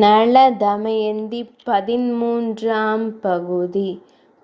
நள தமயந்தி 13ஆம் பகுதி.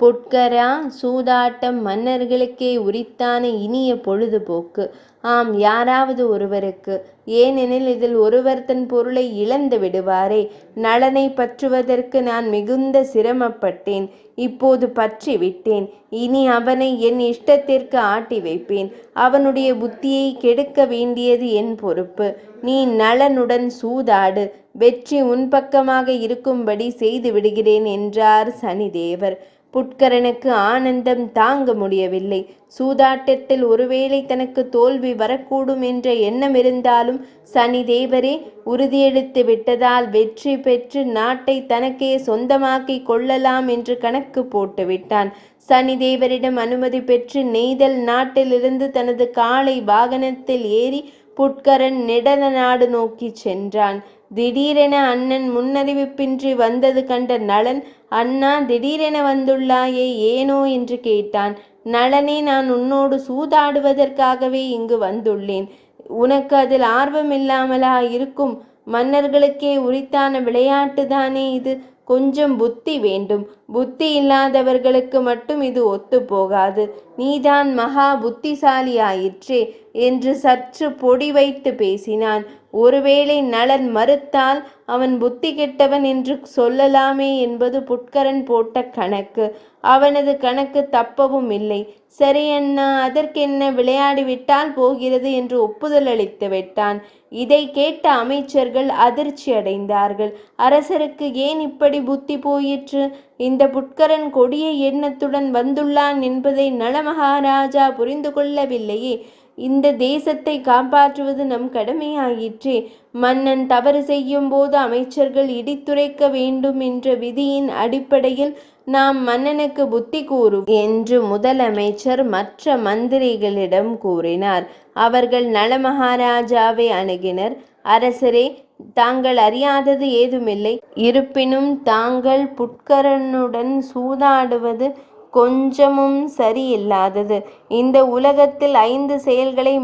புட்கரா, சூதாட்டம் மன்னர்களுக்கே உரித்தான இனிய பொழுதுபோக்கு. ஆம், யாராவது ஒருவருக்கு. ஏனெனில் இதில் ஒருவர் தன் பொருளை இழந்து விடுவாரே. நளனை பற்றுவதற்கு நான் மிகுந்த சிரமப்பட்டேன். இப்போது பற்றி விட்டேன். இனி அவனை என் இஷ்டத்திற்கு ஆட்டி வைப்பேன். அவனுடைய புத்தியை கெடுக்க வேண்டியது என் பொறுப்பு. நீ நளனுடன் சூதாடு. வெற்றி உன் பக்கமாக இருக்கும்படி செய்து விடுகிறேன் என்றார் சனிதேவர். புட்கரனுக்கு ஆனந்தம் தாங்க முடியவில்லை. சூதாட்டத்தில் ஒருவேளை தனக்கு தோல்வி வரக்கூடும் என்ற எண்ணம் இருந்தாலும் சனிதேவரே உறுதியெடுத்து விட்டதால் வெற்றி பெற்று நாட்டை தனக்கே சொந்தமாக்கி கொள்ளலாம் என்று கணக்கு போட்டு விட்டான். சனிதேவரிடம் அனுமதி பெற்று நெய்தல் நாட்டிலிருந்து தனது காளை வாகனத்தில் ஏறி புட்கரன் நெடத நாடு நோக்கி சென்றான். திடீரென அண்ணன் முன்னறிவிப்பின்றி வந்தது கண்ட நளன், அண்ணா, திடீரென வந்துள்ளாயே, ஏனோ என்று கேட்டான். நளனே, நான் உன்னோடு சூதாடுவதற்காகவே இங்கு வந்துள்ளேன். உனக்கு அதில் ஆர்வமில்லாமலா இருக்கும்? மன்னர்களுக்கே உரித்தான விளையாட்டுதானே இது. கொஞ்சம் புத்தி வேண்டும். புத்தி இல்லாதவர்களுக்கு மட்டும் இது ஒத்து போகாது. நீதான் மகா புத்திசாலியாயிற்றே என்று சற்று பொடி வைத்து பேசினான். ஒருவேளை நளன் மறுத்தால் அவன் புத்தி கெட்டவன் என்று சொல்லலாமே என்பது புட்கரன் போட்ட கணக்கு. அவனது கணக்கு தப்பவும் இல்லை. சரி அண்ணா, அதற்கென்ன, விளையாடிவிட்டால் போகிறது என்று ஒப்புதல் அளித்து விட்டான். இதை கேட்ட அமைச்சர்கள் அதிர்ச்சி அடைந்தார்கள். அரசருக்கு ஏன் இப்படி புத்தி போயிற்று? இந்த புட்கரன் கொடிய எண்ணத்துடன் வந்துள்ளான் என்பதை நளமகாராஜா புரிந்து கொள்ளவில்லையே. இந்த தேசத்தை காப்பாற்றுவது நம் கடமையாயிற்றே. மன்னன் தவறு செய்யும் போது அமைச்சர்கள் இடித்துரைக்க வேண்டும் என்ற விதியின் அடிப்படையில் நாம் மன்னனுக்கு புத்தி கூறுவோம் என்று முதலமைச்சர் மற்ற மந்திரிகளிடம் கூறினார். அவர்கள் நளமகாராஜாவை அணுகினர். அரசரே, தாங்கள் அறியாதது ஏதுமில்லை. இருப்பினும் தாங்கள் புட்கரனுடன் சூதாடுவது கொஞ்சமும் சரியில்லாதது. இந்த உலகத்தில் 5 செயல்களை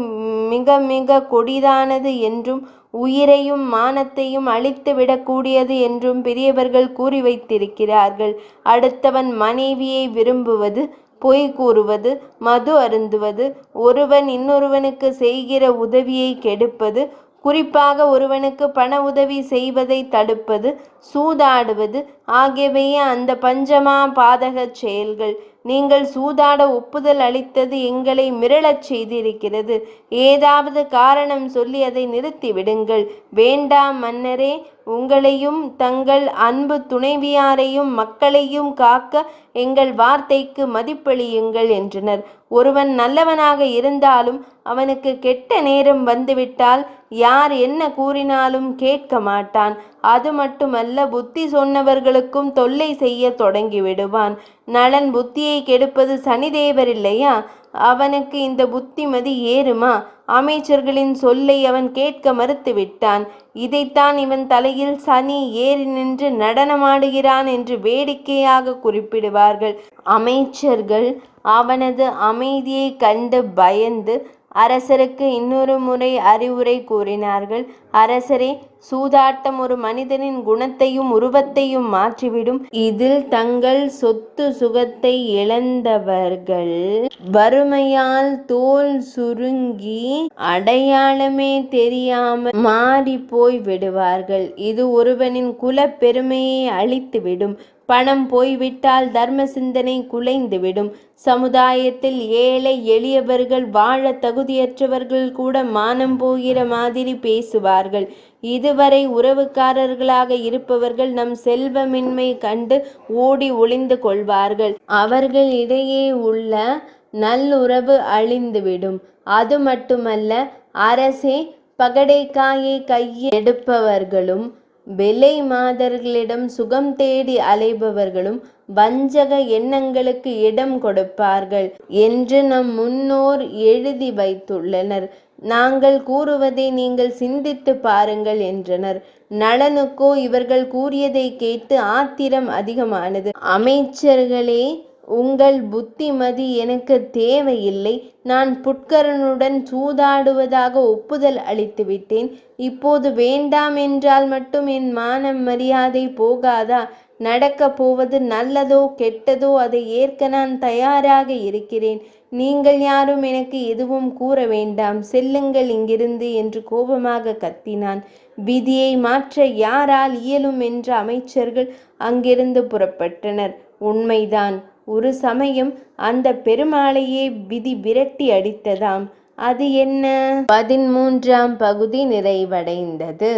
மிக மிக கொடிதானது என்றும் உயிரையும் மானத்தையும் அழித்து விடக்கூடியது என்றும் பெரியவர்கள் கூறி வைத்திருக்கிறார்கள். அடுத்தவன் மனைவியை விரும்புவது, பொய் கூறுவது, மது அருந்துவது, ஒருவன் இன்னொருவனுக்கு செய்கிற உதவியை கெடுப்பது, குறிப்பாக ஒருவனுக்கு பண உதவி செய்வதை தடுப்பது, சூதாடுவது ஆகியவையே அந்த பஞ்சமா பாதக செயல்கள். நீங்கள் சூதாட ஒப்புதல் அளித்தது எங்களை மிரளச் செய்திருக்கிறது. ஏதாவது காரணம் சொல்லி அதை நிறுத்திவிடுங்கள். வேண்டாம் மன்னரே, உங்களையும் தங்கள் அன்பு துணைவியாரையும் மக்களையும் காக்க எங்கள் வார்த்தைக்கு மதிப்பளியுங்கள் என்றனர். ஒருவன் நல்லவனாக இருந்தாலும் அவனுக்கு கெட்ட நேரம் வந்துவிட்டால் யார் என்ன கூறினாலும் கேட்க மாட்டான். அது மட்டுமல்ல, புத்தி சொன்னவர்களுக்கும் தொல்லை செய்ய தொடங்கிவிடுவான். நளன் புத்தியை கெடுப்பது சனிதேவர் இல்லையா? அவனுக்கு இந்த புத்திமதி ஏறுமா? அமைச்சர்களின் சொல்லை அவன் கேட்க மறுத்துவிட்டான். இதைத்தான் இவன் தலையில் சனி ஏறி நின்று நடனமாடுகிறான் என்று வேடிக்கையாக குறிப்பிடுவார்கள். அமைச்சர்கள் அவனது அமைதியை கண்டு பயந்து அரசருக்கு இன்னொரு முறை அறிவுரை கூறினார்கள். அரசரே, சூதாட்டம் ஒரு மனிதனின் குணத்தையும் உருவத்தையும் மாற்றிவிடும். இதில் தங்கள் சொத்து சுகத்தை இழந்தவர்கள் வறுமையால் தோல் சுருங்கி அடையாளமே தெரியாமல் மாறி போய் விடுவார்கள். இது ஒருவனின் குல பெருமையை அழித்துவிடும். பணம் போய்விட்டால் தர்ம சிந்தனை குலைந்துவிடும். சமுதாயத்தில் ஏழை எளியவர்கள், வாழ தகுதியற்றவர்கள் கூட மானம் போகிற மாதிரி பேசுவார்கள். இதுவரை உறவுக்காரர்களாக இருப்பவர்கள் நம் செல்வமின்மை கண்டு ஓடி ஒளிந்து கொள்வார்கள். அவர்கள் இடையே உள்ள நல்லுறவு அழிந்துவிடும். அது மட்டுமல்ல, அரசே, பகடைக்காயை கையில் எடுப்பவர்களும் விலை மாதர்களிடம் சுகம் தேடி அலைபவர்களும் வஞ்சக எண்ணங்களுக்கு இடம் கொடுப்பார்கள் என்று நம் முன்னோர் எழுதி வைத்துள்ளனர். நாங்கள் கூறுவதை நீங்கள் சிந்தித்து பாருங்கள் என்றனர். நளனுக்கோ இவர்கள் கூறியதை கேட்டு ஆத்திரம் அதிகமானது. அமைச்சர்களே, உங்கள் புத்திமதி எனக்கு தேவையில்லை. நான் புட்கரனுடன் சூதாடுவதாக ஒப்புதல் அளித்து விட்டேன். இப்போது வேண்டாம் என்றால் மட்டும் என் மானம் மரியாதை போகாதா? நடக்கப் போவது நல்லதோ கெட்டதோ அதை ஏற்க நான் தயாராக இருக்கிறேன். நீங்கள் யாரும் எனக்கு எதுவும் கூற வேண்டாம். செல்லுங்கள் இங்கிருந்து என்று கோபமாக கத்தினான். விதியை மாற்ற யாரால் இயலும் என்ற அமைச்சர்கள் அங்கிருந்து புறப்பட்டனர். உண்மைதான், ஒரு சமயம் அந்த பெருமாளையே விதி விரட்டி அடித்ததாம். அது என்ன? 13ஆம் பகுதி நிறைவடைந்தது.